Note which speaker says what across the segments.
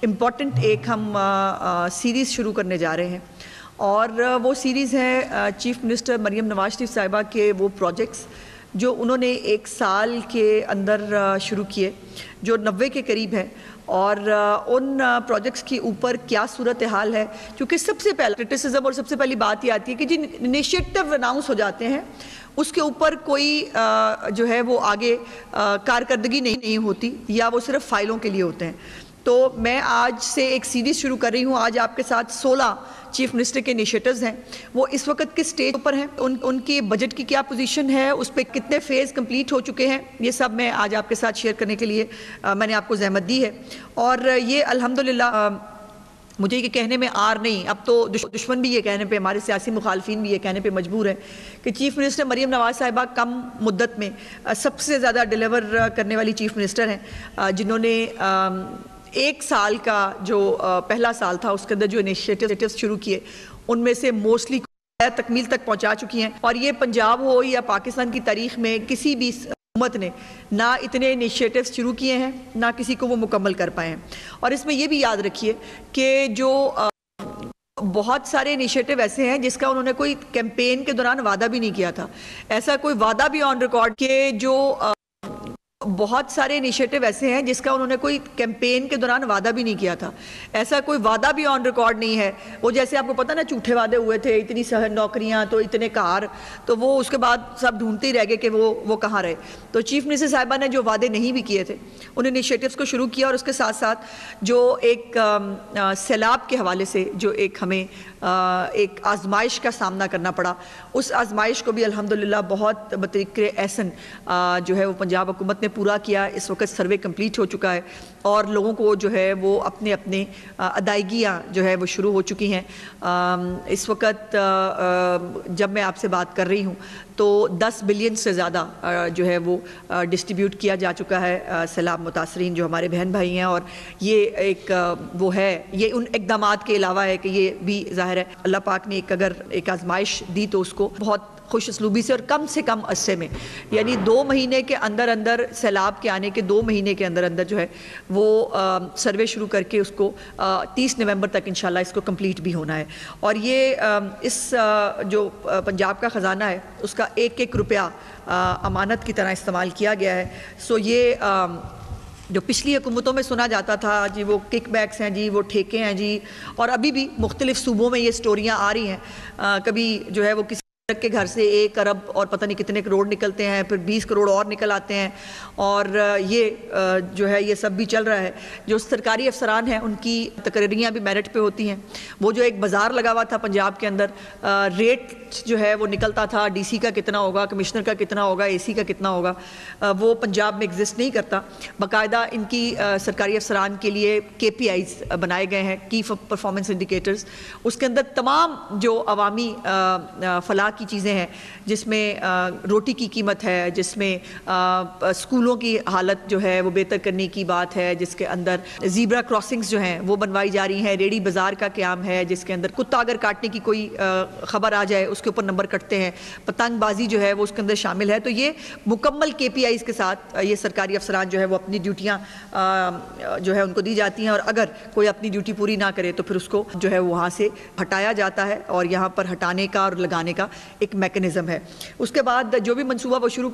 Speaker 1: Important एक हम series शुरू करने जा रहे हैं और वो सीरीज़ है चीफ़ मिनिस्टर मरियम नवाज़ शरीफ साहिबा के वो प्रोजेक्ट्स जो उन्होंने एक साल के अंदर शुरू किए, जो 90 के करीब हैं। और उन प्रोजेक्ट्स के ऊपर क्या सूरत हाल है, क्योंकि सबसे पहला क्रिटिसिज्म और सबसे पहली बात ये आती है कि जिन इनिशिएटिव अनाउंस हो जाते हैं उसके ऊपर कोई जो है वो आगे कारकर्दगी नहीं होती या वो सिर्फ फाइलों के लिए होते हैं। तो मैं आज से एक सीरीज़ शुरू कर रही हूँ। आज आपके साथ 16 चीफ मिनिस्टर के इनिशिएटिव्स हैं, वो इस वक्त किस स्टेज पर हैं, उनकी बजट की क्या पोजीशन है, उस पर कितने फेज़ कंप्लीट हो चुके हैं, ये सब मैं आज आपके साथ शेयर करने के लिए मैंने आपको ज़हमत दी है। और ये अल्हम्दुलिल्लाह मुझे ये कहने में आर नहीं, अब तो दुश्मन भी ये कहने पे, हमारे सियासी मुखालफिन भी ये कहने पे मजबूर है कि चीफ़ मिनिस्टर मरियम नवाज़ साहिबा कम मुद्दत में सबसे ज़्यादा डिलीवर करने वाली चीफ़ मिनिस्टर हैं, जिन्होंने एक साल का जो पहला साल था उसके अंदर जो इनिशिएटिव्स शुरू किए उनमें से मोस्टली तकमील तक पहुंचा चुकी हैं। और ये पंजाब हो या पाकिस्तान की तारीख में किसी भी हुकूमत ने ना इतने इनिशिएटिव्स शुरू किए हैं ना किसी को वो मुकम्मल कर पाए हैं। और इसमें ये भी याद रखिए कि जो बहुत सारे इनिशिएटिव ऐसे हैं जिसका उन्होंने कोई कैंपेन के दौरान वादा भी नहीं किया था, ऐसा कोई वादा भी ऑन रिकॉर्ड के जो बहुत सारे इनिशिएटिव ऐसे हैं जिसका उन्होंने कोई कैंपेन के दौरान वादा भी नहीं किया था, ऐसा कोई वादा भी ऑन रिकॉर्ड नहीं है। वो जैसे आपको पता ना झूठे वादे हुए थे, इतनी नौकरियां तो इतने कार, तो वो उसके बाद सब ढूंढते ही रह गए कि वो कहाँ रहे। तो चीफ मिनिस्टर साहिबा ने जो वादे नहीं भी किए थे उन इनिशिएटिव्स को शुरू किया और उसके साथ साथ जो एक सैलाब के हवाले से जो एक हमें एक आजमाइश का सामना करना पड़ा, उस आजमाइश को भी अल्हम्दुलिल्लाह बहुत बतरीके एहसन जो है वो पंजाब हुकूमत ने पूरा किया। इस वक्त सर्वे कंप्लीट हो चुका है और लोगों को जो है वो अपने अपने अदायगियाँ जो है वो शुरू हो चुकी हैं। इस वक्त जब मैं आपसे बात कर रही हूँ तो 10 बिलियन से ज़्यादा जो है वो डिस्ट्रीब्यूट किया जा चुका है सैलाब मुतासरीन जो हमारे बहन भाई हैं। और ये एक वो है, ये उन इक़दामात के अलावा है कि ये भी ज़ाहिर है अल्लाह पाक ने अगर एक आजमाइश दी तो उसको बहुत खुश असलूबी से और कम अरसे में, यानी 2 महीने के अंदर अंदर, सैलाब के आने के 2 महीने के अंदर अंदर जो है वो सर्वे शुरू करके उसको 30 नवंबर तक इंशाल्लाह इसको कंप्लीट भी होना है। और ये इस जो पंजाब का ख़जाना है उसका एक एक रुपया अमानत की तरह इस्तेमाल किया गया है। सो ये जो पिछली हुकूमतों में सुना जाता था जी वो किक बैक्स हैं जी, वो ठेके हैं जी, और अभी भी मुख्तलिफ सूबों में ये स्टोरियाँ आ रही हैं। कभी जो है वो किसी के घर से 1 अरब और पता नहीं कितने करोड़ निकलते हैं, फिर 20 करोड़ और निकल आते हैं, और ये जो है ये सब भी चल रहा है। जो सरकारी अफसरान हैं उनकी तकरीरियाँ भी मेरिट पे होती हैं। वो जो एक बाज़ार लगा हुआ था पंजाब के अंदर, रेट जो है वो निकलता था, डीसी का कितना होगा, कमिश्नर का कितना होगा, एसी का कितना होगा, वो पंजाब में एग्जिस्ट नहीं करता। बाकायदा इनकी सरकारी अफसरान के लिए KPIs बनाए गए हैं, की परफॉर्मेंस इंडिकेटर्स। उसके अंदर तमाम जो अवामी फलाह की चीज़ें हैं, जिसमें रोटी की कीमत है, जिसमें स्कूलों की हालत जो है वो बेहतर करने की बात है, जिसके अंदर ज़ीब्रा क्रॉसिंग्स जो हैं वो बनवाई जा रही हैं, रेडी बाज़ार का क़याम है, जिसके अंदर कुत्ता अगर काटने की कोई ख़बर आ जाए उसके ऊपर नंबर कटते हैं, पतंगबाजी जो है वो उसके अंदर शामिल है। तो ये मुकम्मल KPIs के साथ ये सरकारी अफसरान जो है वो अपनी ड्यूटियाँ जो है उनको दी जाती हैं, और अगर कोई अपनी ड्यूटी पूरी ना करे तो फिर उसको जो है वहाँ से हटाया जाता है, और यहाँ पर हटाने का और लगाने का एक मैकेनिज़्म है। उसके बाद जो भी मनसूबा वो शुरू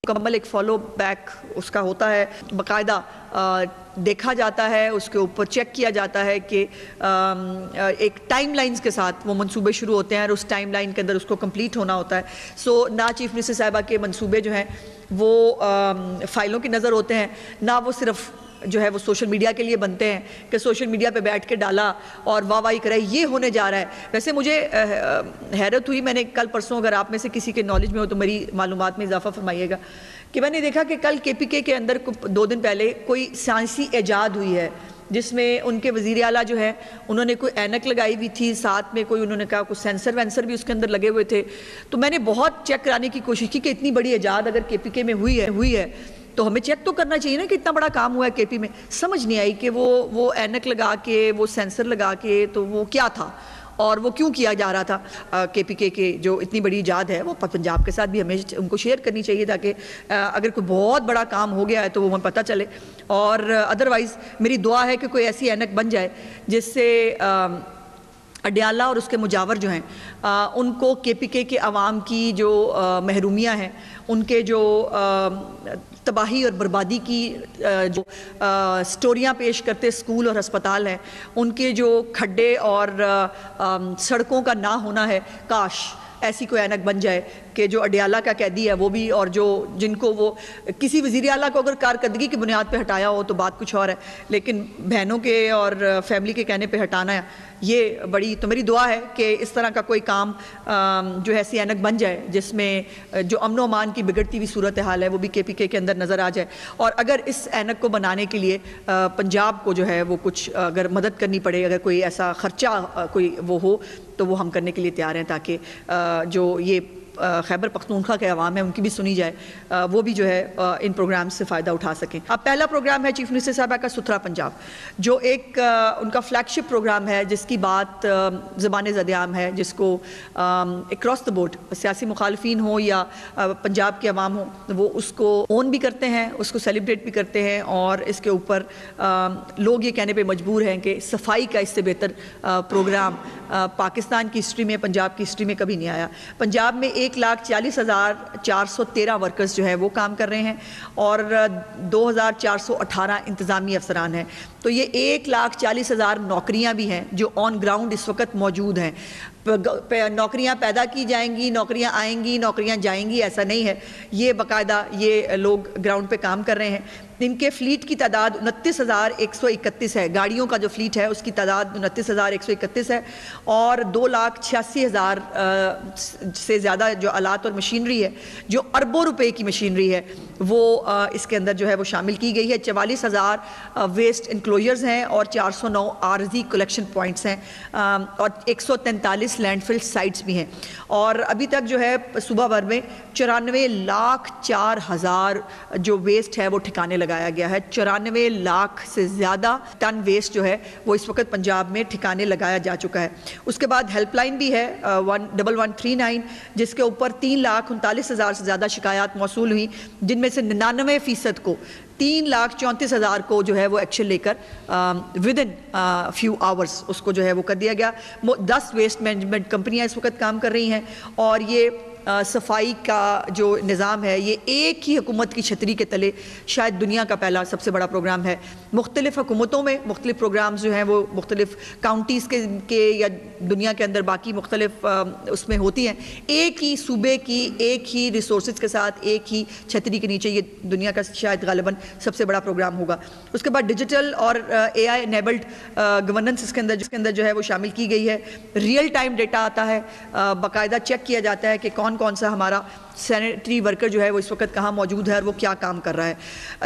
Speaker 1: मुकम्मल एक फॉलो बैक उसका होता है, बाकायदा देखा जाता है, उसके ऊपर चेक किया जाता है कि एक टाइम लाइन्स के साथ वो मंसूबे शुरू होते हैं और उस टाइम लाइन के अंदर उसको कंप्लीट होना होता है। सो ना चीफ मिनिस्टर साहिबा के मंसूबे जो हैं वो फ़ाइलों की नज़र होते हैं, ना वो सिर्फ जो है वो सोशल मीडिया के लिए बनते हैं कि सोशल मीडिया पे बैठ के डाला और वाह करे ये होने जा रहा है। वैसे मुझे हैरत हुई, मैंने कल परसों, अगर आप में से किसी के नॉलेज में हो तो मेरी मालूमात में इजाफा फरमाइएगा, कि मैंने देखा कि कल KPK के अंदर 2 दिन पहले कोई साइंसी ईजाद हुई है जिसमें उनके वज़ीर आला जो है उन्होंने कोई ऐनक लगाई हुई थी, साथ में कोई उन्होंने कहा कुछ सेंसर वेंसर भी उसके अंदर लगे हुए थे। तो मैंने बहुत चेक कराने की कोशिश की कि इतनी बड़ी ईजाद अगर KPK में हुई है तो हमें चेक तो करना चाहिए ना कि इतना बड़ा काम हुआ है KP में। समझ नहीं आई कि वो ऐनक लगा के, वो सेंसर लगा के, तो वो क्या था। और वो क्यों किया जा रहा था। KPK के जो इतनी बड़ी इजाद है वो पंजाब के साथ भी हमें उनको शेयर करनी चाहिए, ताकि अगर कोई बहुत बड़ा काम हो गया है तो वो हमें पता चले। और अदरवाइज़ मेरी दुआ है कि कोई ऐसी ऐनक बन जाए जिससे अडयाला और उसके मुजावर जो हैं उनको KPK के अवाम की जो महरूमियाँ हैं, उनके जो तबाही और बर्बादी की जो स्टोरियाँ पेश करते स्कूल और अस्पताल हैं, उनके जो खड्डे और सड़कों का ना होना है, काश ऐसी कोई ऐनक बन जाए कि जो अडयाला का कैदी है वो भी, और जो जिनको वो किसी वज़ीर आला को अगर कारकर्दगी की बुनियाद पे हटाया हो तो बात कुछ और है, लेकिन बहनों के और फैमिली के कहने पे हटाना है, ये बड़ी, तो मेरी दुआ है कि इस तरह का कोई काम जो है ऐसी ऐनक बन जाए जिसमें जो अमन व अमान की बिगड़ती हुई सूरत हाल है वो भी KPK के अंदर नज़र आ जाए। और अगर इस ऐनक को बनाने के लिए पंजाब को जो है वो कुछ अगर मदद करनी पड़े, अगर कोई ऐसा ख़र्चा कोई वो हो तो वो हम करने के लिए तैयार हैं, ताकि जो ये खैबर पख्तूनख्वा के अवाम है उनकी भी सुनी जाए, वो भी जो है इन प्रोग्राम से फ़ायदा उठा सकें। अब पहला प्रोग्राम है चीफ मिनिस्टर साहबा का सुथरा पंजाब, जो एक उनका फ्लैगशिप प्रोग्राम है, जिसकी बात ज़बान ज़द-ए-आम है, जिसको अक्रॉस द बोर्ड सियासी मुखालफिन हो या पंजाब के अवाम हो, वो उसको ओन भी करते हैं, उसको सेलिब्रेट भी करते हैं, और इसके ऊपर लोग ये कहने पर मजबूर हैं कि सफाई का इससे बेहतर प्रोग्राम पाकिस्तान की हिस्ट्री में, पंजाब की हिस्ट्री में कभी नहीं आया। पंजाब में 1,40,413 वर्कर्स जो है वो काम कर रहे हैं और 2,418 इंतज़ामी अफसरान हैं। तो ये 1,40,000 नौकरियां भी हैं जो ऑन ग्राउंड इस वक्त मौजूद हैं। नौकरियां पैदा की जाएंगी, नौकरियां आएंगी, नौकरियां जाएंगी, ऐसा नहीं है। ये बाकायदा ये लोग ग्राउंड पे काम कर रहे हैं। इनके फ्लीट की तादाद 29,131 है। गाड़ियों का जो फ्लीट है उसकी तादाद 29,131 है और 2,86,000 से ज़्यादा जो आलात और मशीनरी है, जो अरबों रुपए की मशीनरी है, वो इसके अंदर जो है वो शामिल की गई है। 44,000 वेस्ट इंक्लोजर्स हैं और 409 आरजी कलेक्शन पॉइंट्स हैं और 143 लैंडफिल साइट्स भी हैं। और अभी तक जो है सूबा भर में 94,04,000 जो वेस्ट है वो ठिकाने लगाया गया है। 94 लाख से ज़्यादा टन वेस्ट जो है वो इस वक्त पंजाब में ठिकाने लगाया जा चुका है। उसके बाद हेल्पलाइन भी है 11139, जिसके ऊपर 3,39,000 से ज़्यादा शिकायत मौसूल हुई, जिनमें से 99% को 3,34,000 को जो है वो एक्शन लेकर विद इन फ्यू आवर्स उसको जो है वो कर दिया गया। 10 वेस्ट मैनेजमेंट कंपनियां इस वक्त काम कर रही हैं और ये सफाई का जो निज़ाम है ये एक ही हुकूमत की छतरी के तले शायद दुनिया का पहला सबसे बड़ा प्रोग्राम है। मुख्तलिफ हुकूमतों में मुख्तलिफ प्रोग्राम्स जो हैं वो मुख्तलिफ काउंटीज़ के या दुनिया के अंदर बाकी मुख्तलिफ उसमें होती हैं। एक ही सूबे की एक ही रिसोर्स के साथ एक ही छतरी के नीचे ये दुनिया का शायद गालिबन सबसे बड़ा प्रोग्राम होगा। उसके बाद डिजिटल और AI एनेबल्ड गवर्नेंस इसके अंदर जो है वो शामिल की गई है। रियल टाइम डेटा आता है, बाकायदा चेक किया जाता है कि कौन सा हमारा सैनिटरी वर्कर जो है वो इस वक्त कहाँ मौजूद है और वो क्या काम कर रहा है।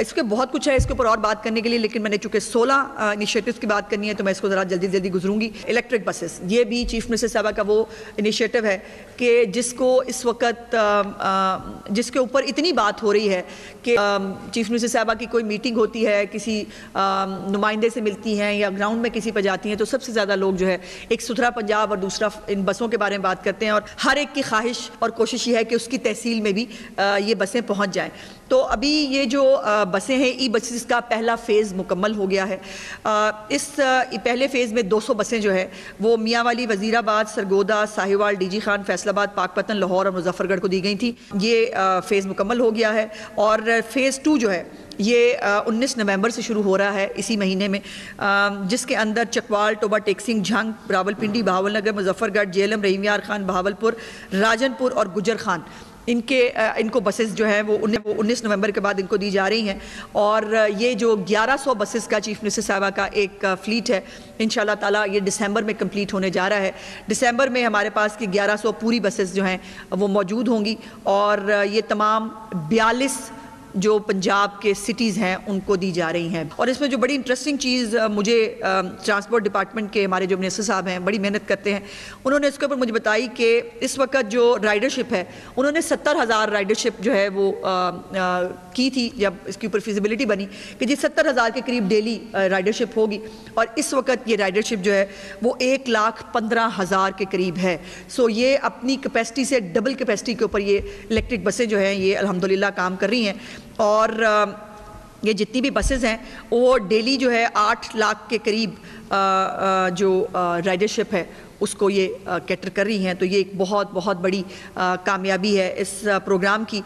Speaker 1: इसके बहुत कुछ है इसके ऊपर और बात करने के लिए, लेकिन मैंने चूँकि 16 इनिशिएटिव्स की बात करनी है तो मैं इसको ज़रा जल्दी गुजरूंगी। इलेक्ट्रिक बसेस, ये भी चीफ मिनिस्टर साहबा का वो इनिशिएटिव है कि जिसको इस वक्त जिसके ऊपर इतनी बात हो रही है कि चीफ मिनिस्टर साहबा की कोई मीटिंग होती है, किसी नुमाइंदे से मिलती हैं या ग्राउंड में किसी पर जाती हैं, तो सबसे ज़्यादा लोग जो है एक सुथरा पंजाब और दूसरा इन बसों के बारे में बात करते हैं और हर एक की ख्वाहिश और कोशिश ये है कि उसकी तहसील में भी ये बसें पहुंच जाएं। तो अभी ये जो बसें हैं, ई बसेस का पहला फ़ेज़ मुकम्मल हो गया है। इस पहले फ़ेज़ में 200 बसें जो है वो मियांवाली, वज़ीराबाद, सरगोदा, साहिवाल, DG खान, फैसलाबाद, पाकपतन, लाहौर और मुजफ्फरगढ़ को दी गई थी। ये फ़ेज़ मुकम्मल हो गया है और फ़ेज़ 2 जो है ये 19 नवंबर से शुरू हो रहा है इसी महीने में, जिसके अंदर चकवाल, टोबा टेक्सिंग, झंग, रावलपिंडी, बहावलनगर, मुजफ्फरगढ़, जेलम, रहीम यार खान, बहावलपुर, राजनपुर और गुजर खान इनको बसेस जो है वो 19 नवंबर के बाद इनको दी जा रही हैं। और ये जो 1100 बसेस का चीफ मिनिस्टर साहबा का एक फ्लीट है, इंशाल्लाह ताला ये दिसंबर में कंप्लीट होने जा रहा है। दिसंबर में हमारे पास की 1100 पूरी बसेस जो हैं वो मौजूद होंगी और ये तमाम 42 जो पंजाब के सिटीज़ हैं उनको दी जा रही हैं। और इसमें जो बड़ी इंटरेस्टिंग चीज़ मुझे ट्रांसपोर्ट डिपार्टमेंट के हमारे जो मिनिस्टर साहब हैं, बड़ी मेहनत करते हैं, उन्होंने इसके ऊपर मुझे बताई कि इस वक्त जो राइडरशिप है, उन्होंने 70,000 राइडरशिप जो है वो की थी जब इसके ऊपर फिजिबिलिटी बनी कि जी 70,000 के करीब डेली राइडरशिप होगी, और इस वक्त ये राइडरशिप जो है वो 1,15,000 के करीब है। सो ये अपनी कैपेसिटी से डबल कैपेसिटी के ऊपर ये इलेक्ट्रिक बसें जो हैं ये अल्हम्दुलिल्लाह काम कर रही हैं। और ये जितनी भी बसेस हैं वो डेली जो है 8 लाख के करीब जो राइडरशिप है उसको ये कैटर कर रही हैं। तो ये एक बहुत बहुत बड़ी कामयाबी है इस प्रोग्राम की।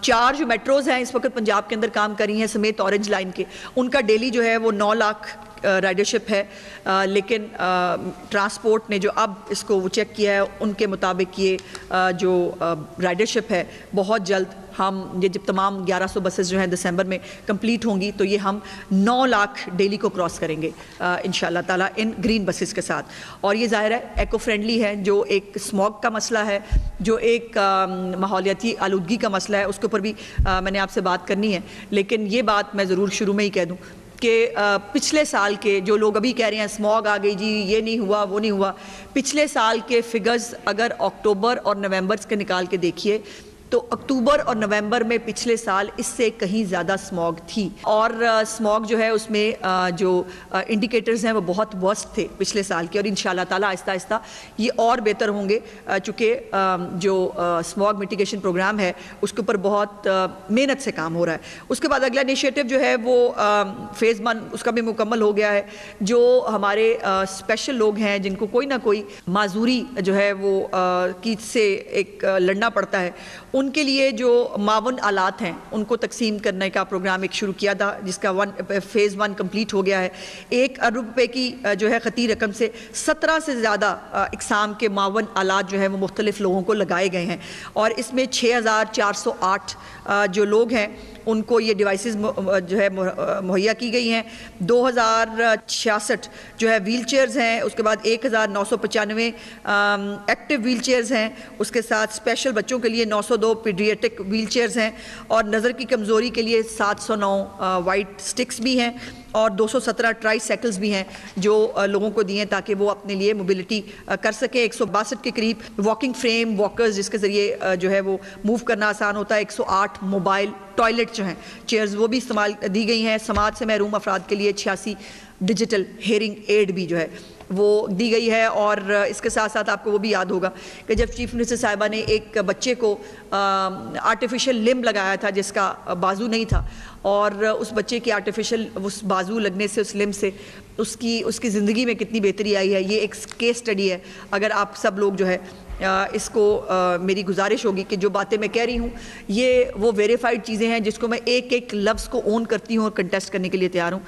Speaker 1: 4 जो मेट्रोज़ हैं इस वक्त पंजाब के अंदर काम कर रही हैं समेत ऑरेंज लाइन के, उनका डेली जो है वो 9 लाख राइडरशिप है। लेकिन ट्रांसपोर्ट ने जो अब इसको वो चेक किया है उनके मुताबिक ये जो राइडरशिप है बहुत जल्द हम ये जब तमाम 1100 बसेस जो हैं दिसंबर में कंप्लीट होंगी तो ये हम 9 लाख डेली को क्रॉस करेंगे इंशाल्लाह ताला इन ग्रीन बसेस के साथ। और ये ज़ाहिर है एको फ्रेंडली है, जो एक स्मॉग का मसला है, जो एक माहौलियाती आलूदगी का मसला है, उसके ऊपर भी मैंने आपसे बात करनी है। लेकिन ये बात मैं ज़रूर शुरू में ही कह दूँ कि पिछले साल के जो लोग अभी कह रहे हैं स्मॉग आ गई जी, ये नहीं हुआ वो नहीं हुआ, पिछले साल के फिगर्स अगर अक्टूबर और नवंबर के निकाल के देखिए तो अक्टूबर और नवंबर में पिछले साल इससे कहीं ज़्यादा स्मॉग थी। और स्मॉग जो है उसमें जो इंडिकेटर्स हैं वो बहुत वर्स्ट थे पिछले साल के, और इंशाल्लाह ताला आहिस्ता आहिस्ता ये और बेहतर होंगे, चूँकि जो स्मॉग मिटिगेशन प्रोग्राम है उसके ऊपर बहुत मेहनत से काम हो रहा है। उसके बाद अगला इनिशिएटिव जो है वो फेज़ 1 उसका भी मुकम्मल हो गया है। जो हमारे स्पेशल लोग हैं जिनको कोई ना कोई माजूरी जो है वो की से एक लड़ना पड़ता है, उनके लिए जो मावन आलात हैं उनको तकसीम करने का प्रोग्राम एक शुरू किया था, जिसका फेज़ 1 कंप्लीट हो गया है। 1 अरब रुपए की जो है ख़ती रकम से 17 से ज़्यादा इकसाम के मावन आलात जो है वो मुख्तलिफ लोगों को लगाए गए हैं, और इसमें 6,408 जो लोग हैं उनको ये डिवाइसेस जो है मुहैया की गई हैं। 2,066 जो है व्हील चेयर्स हैं, उसके बाद 1,995 एक्टिव व्हील चेयर्स हैं, उसके साथ स्पेशल बच्चों के लिए 902 पीडियाट्रिक व्हील चेयर्स हैं, और नज़र की कमज़ोरी के लिए 709 वाइट स्टिक्स भी हैं, और 217 ट्राई साइकिल्स भी हैं जो लोगों को दिए ताकि वो अपने लिए मोबिलिटी कर सकें। 162 के करीब वॉकिंग फ्रेम वॉकर्स जिसके ज़रिए जो है वो मूव करना आसान होता है। 108 मोबाइल टॉयलेट जो हैं चेयर्स वो भी इस्तेमाल दी गई हैं। समाज से महरूम अफराद के लिए 86 डिजिटल हेयरिंग एड भी जो है वो दी गई है। और इसके साथ साथ आपको वो भी याद होगा कि जब चीफ मिनिस्टर साहिबा ने एक बच्चे को आर्टिफिशियल लिम्ब लगाया था जिसका बाजू नहीं था, और उस बच्चे की आर्टिफिशियल उस बाजू लगने से उस लिम्ब से उसकी ज़िंदगी में कितनी बेहतरी आई है, ये एक केस स्टडी है। अगर आप सब लोग जो है इसको मेरी गुजारिश होगी कि जो बातें मैं कह रही हूँ ये वो वेरीफाइड चीज़ें हैं जिसको मैं एक एक लफ्ज़ को ओन करती हूँ और कंटेस्ट करने के लिए तैयार हूँ।